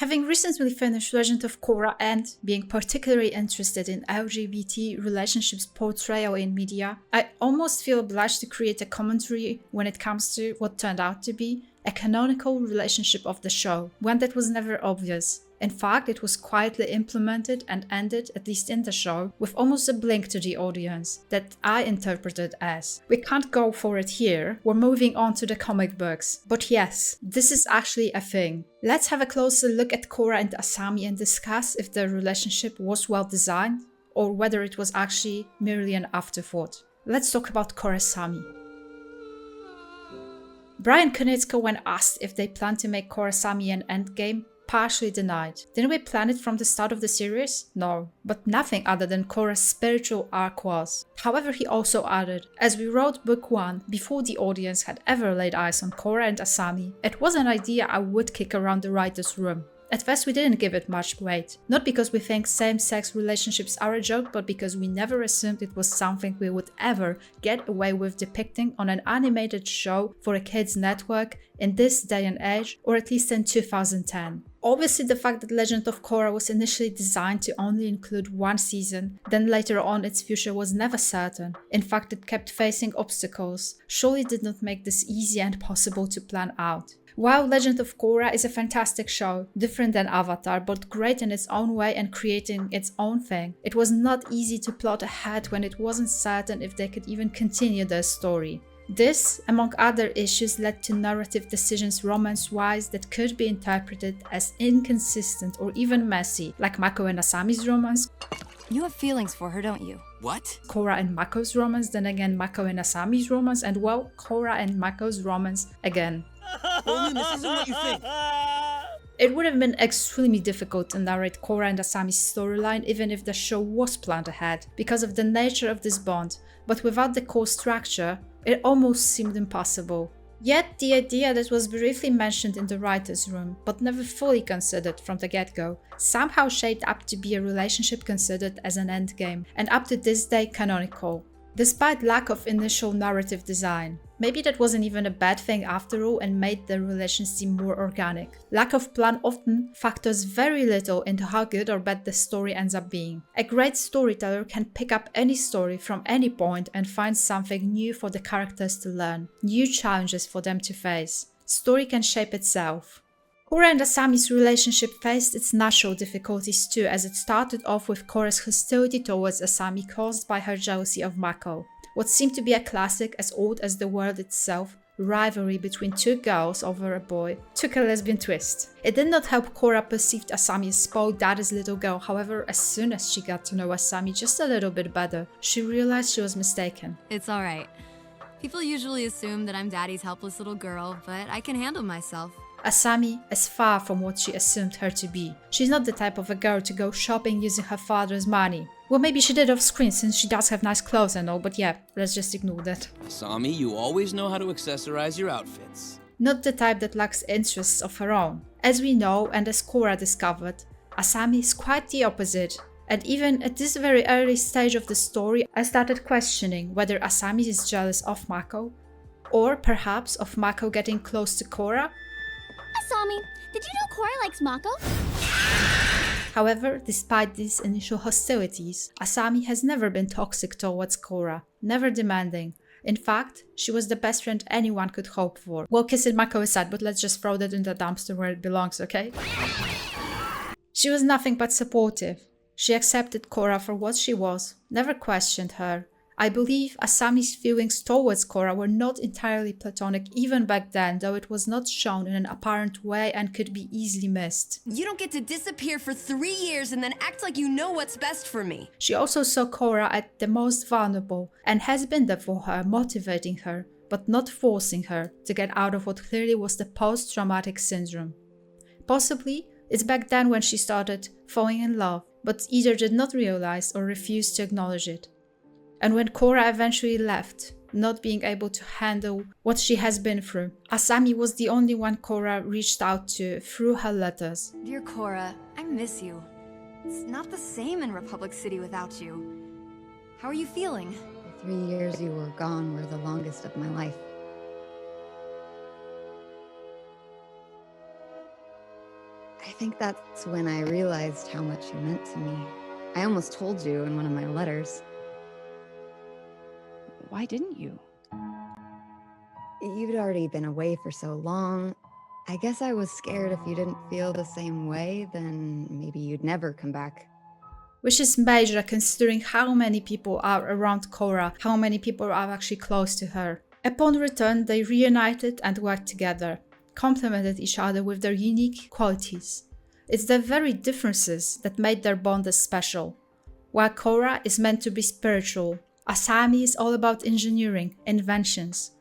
Having recently finished Legend of Korra and being particularly interested in LGBT relationships portrayal in media, I almost feel obliged to create a commentary when it comes to what turned out to be a canonical relationship of the show, one that was never obvious. In fact, it was quietly implemented and ended, at least in the show, with almost a blink to the audience that I interpreted as, we can't go for it here, we're moving on to the comic books. But yes, this is actually a thing. Let's have a closer look at Korra and Asami and discuss if their relationship was well designed or whether it was actually merely an afterthought. Let's talk about Korrasami. Brian Konietzko, when asked if they plan to make Korrasami an endgame, partially denied. Didn't we plan it from the start of the series? No, but nothing other than Korra's spiritual arc was. However, he also added, as we wrote book 1, before the audience had ever laid eyes on Korra and Asami, it was an idea I would kick around the writer's room. At first we didn't give it much weight, not because we think same-sex relationships are a joke, but because we never assumed it was something we would ever get away with depicting on an animated show for a kids network in this day and age, or at least in 2010. Obviously, the fact that Legend of Korra was initially designed to only include one season, then later on its future was never certain. In fact, it kept facing obstacles, surely did not make this easy and possible to plan out. While Legend of Korra is a fantastic show, different than Avatar, but great in its own way and creating its own thing, it was not easy to plot ahead when it wasn't certain if they could even continue their story. This, among other issues, led to narrative decisions romance-wise that could be interpreted as inconsistent or even messy, like Mako and Asami's romance. You have feelings for her, don't you? What? Korra and Mako's romance, then again Mako and Asami's romance, and well, Korra and Mako's romance again. Roland, this isn't what you think. It would have been extremely difficult to narrate Korra and Asami's storyline even if the show was planned ahead, because of the nature of this bond, but without the core structure, it almost seemed impossible. Yet the idea that was briefly mentioned in the writer's room, but never fully considered from the get-go, somehow shaped up to be a relationship considered as an endgame, and up to this day canonical, despite lack of initial narrative design. Maybe that wasn't even a bad thing after all and made the relation seem more organic. Lack of plan often factors very little into how good or bad the story ends up being. A great storyteller can pick up any story from any point and find something new for the characters to learn, new challenges for them to face. Story can shape itself. Korra and Asami's relationship faced its natural difficulties too, as it started off with Korra's hostility towards Asami caused by her jealousy of Mako. What seemed to be a classic, as old as the world itself, rivalry between two girls over a boy, took a lesbian twist. It did not help Korra perceived Asami as spoiled daddy's little girl, however, as soon as she got to know Asami just a little bit better, she realized she was mistaken. It's alright. People usually assume that I'm daddy's helpless little girl, but I can handle myself. Asami is far from what she assumed her to be. She's not the type of a girl to go shopping using her father's money. Well, maybe she did off screen since she does have nice clothes and all, but yeah, let's just ignore that. Asami, you always know how to accessorize your outfits. Not the type that lacks interests of her own. As we know, and as Korra discovered, Asami is quite the opposite. And even at this very early stage of the story, I started questioning whether Asami is jealous of Mako, or perhaps of Mako getting close to Korra. Asami, did you know Korra likes Mako? However, despite these initial hostilities, Asami has never been toxic towards Korra, never demanding. In fact, she was the best friend anyone could hope for. Well, kissing Mako aside, but let's just throw that in the dumpster where it belongs, okay? She was nothing but supportive. She accepted Korra for what she was, never questioned her. I believe Asami's feelings towards Korra were not entirely platonic even back then, though it was not shown in an apparent way and could be easily missed. You don't get to disappear for 3 years and then act like you know what's best for me. She also saw Korra at the most vulnerable and has been there for her, motivating her, but not forcing her to get out of what clearly was the post-traumatic syndrome. Possibly, it's back then when she started falling in love, but either did not realize or refused to acknowledge it. And when Korra eventually left, not being able to handle what she has been through, Asami was the only one Korra reached out to through her letters. Dear Korra, I miss you. It's not the same in Republic City without you. How are you feeling? The 3 years you were gone were the longest of my life. I think that's when I realized how much you meant to me. I almost told you in one of my letters. Why didn't you? You'd already been away for so long. I guess I was scared if you didn't feel the same way, then maybe you'd never come back. Which is major considering how many people are around Korra, how many people are actually close to her. Upon return, they reunited and worked together, complemented each other with their unique qualities. It's their very differences that made their bond as special. While Korra is meant to be spiritual, Asami is all about engineering, inventions.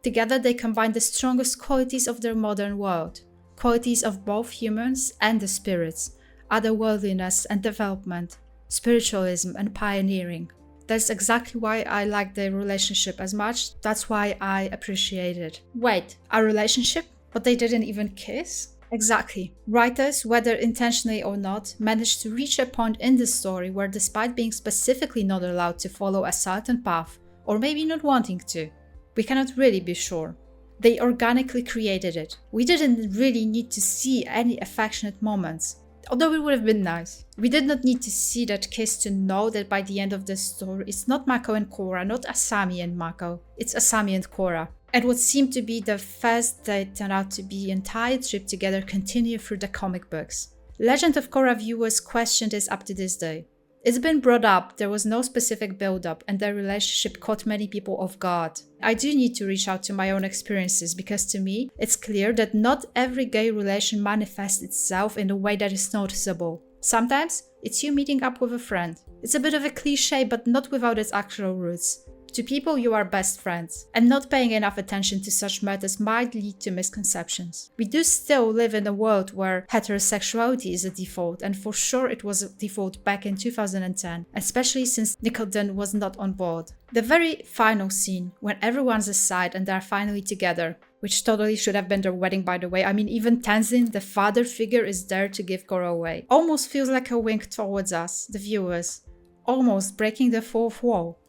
Together they combine the strongest qualities of their modern world, qualities of both humans and the spirits, otherworldliness and development, spiritualism and pioneering. That's exactly why I like their relationship as much, that's why I appreciate it. Wait, a relationship? But they didn't even kiss? Exactly. Writers, whether intentionally or not, managed to reach a point in the story where despite being specifically not allowed to follow a certain path, or maybe not wanting to, we cannot really be sure. They organically created it. We didn't really need to see any affectionate moments, although it would have been nice. We did not need to see that kiss to know that by the end of the story, it's not Mako and Korra, not Asami and Mako, it's Asami and Korra. And what seemed to be the first date turned out to be the entire trip together continued through the comic books. Legend of Korra viewers questioned this up to this day. It's been brought up, there was no specific build-up, and their relationship caught many people off guard. I do need to reach out to my own experiences because to me, it's clear that not every gay relation manifests itself in a way that is noticeable. Sometimes, it's you meeting up with a friend. It's a bit of a cliche, but not without its actual roots. To people, you are best friends, and not paying enough attention to such matters might lead to misconceptions. We do still live in a world where heterosexuality is a default, and for sure it was a default back in 2010, especially since Nickelodeon was not on board. The very final scene, when everyone's aside and they're finally together, which totally should have been their wedding by the way, I mean even Tenzin, the father figure, is there to give Korra away. Almost feels like a wink towards us, the viewers, almost breaking the fourth wall.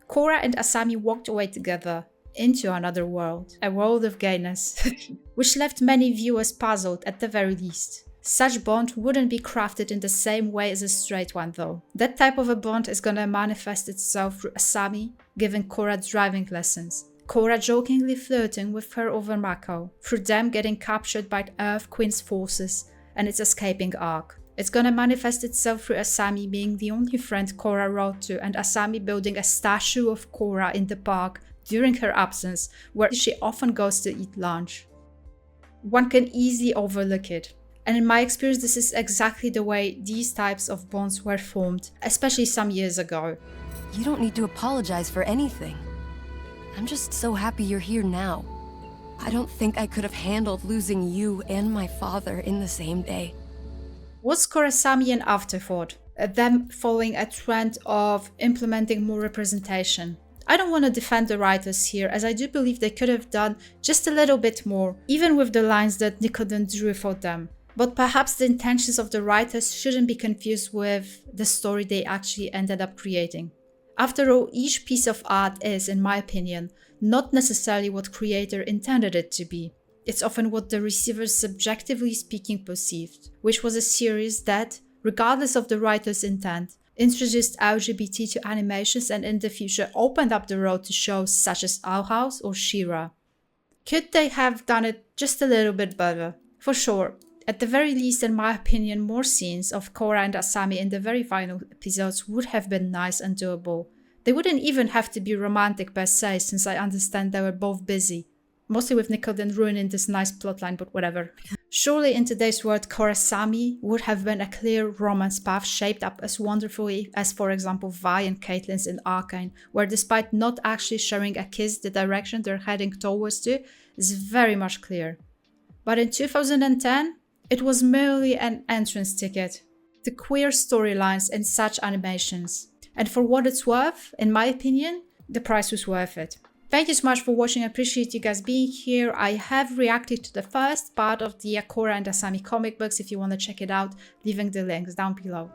Korra and Asami walked away together into another world, a world of gayness, which left many viewers puzzled at the very least. Such bond wouldn't be crafted in the same way as a straight one though. That type of a bond is gonna manifest itself through Asami giving Korra driving lessons, Korra jokingly flirting with her over Mako, through them getting captured by Earth Queen's forces and its escaping arc. It's gonna manifest itself through Asami being the only friend Korra wrote to and Asami building a statue of Korra in the park during her absence, where she often goes to eat lunch. One can easily overlook it. And in my experience, this is exactly the way these types of bonds were formed, especially some years ago. You don't need to apologize for anything. I'm just so happy you're here now. I don't think I could have handled losing you and my father in the same day. Was Korrasami an afterthought? Them following a trend of implementing more representation? I don't want to defend the writers here, as I do believe they could have done just a little bit more, even with the lines that Nickelodeon drew for them. But perhaps the intentions of the writers shouldn't be confused with the story they actually ended up creating. After all, each piece of art is, in my opinion, not necessarily what creator intended it to be. It's often what the receiver subjectively speaking perceived, which was a series that, regardless of the writer's intent, introduced LGBT to animations and in the future opened up the road to shows such as Owl House or She-Ra. Could they have done it just a little bit better? For sure. At the very least, in my opinion, more scenes of Korra and Asami in the very final episodes would have been nice and doable. They wouldn't even have to be romantic per se, since I understand they were both busy. Mostly with Nickelodeon ruining this nice plotline, but whatever. Surely in today's world, Korrasami would have been a clear romance path shaped up as wonderfully as, for example, Vi and Caitlyn's in Arcane, where despite not actually sharing a kiss, the direction they're heading towards to is very much clear. But in 2010, it was merely an entrance ticket to queer storylines in such animations. And for what it's worth, in my opinion, the price was worth it. Thank you so much for watching, I appreciate you guys being here. I have reacted to the first part of the Korra and Asami comic books if you want to check it out, leaving the links down below.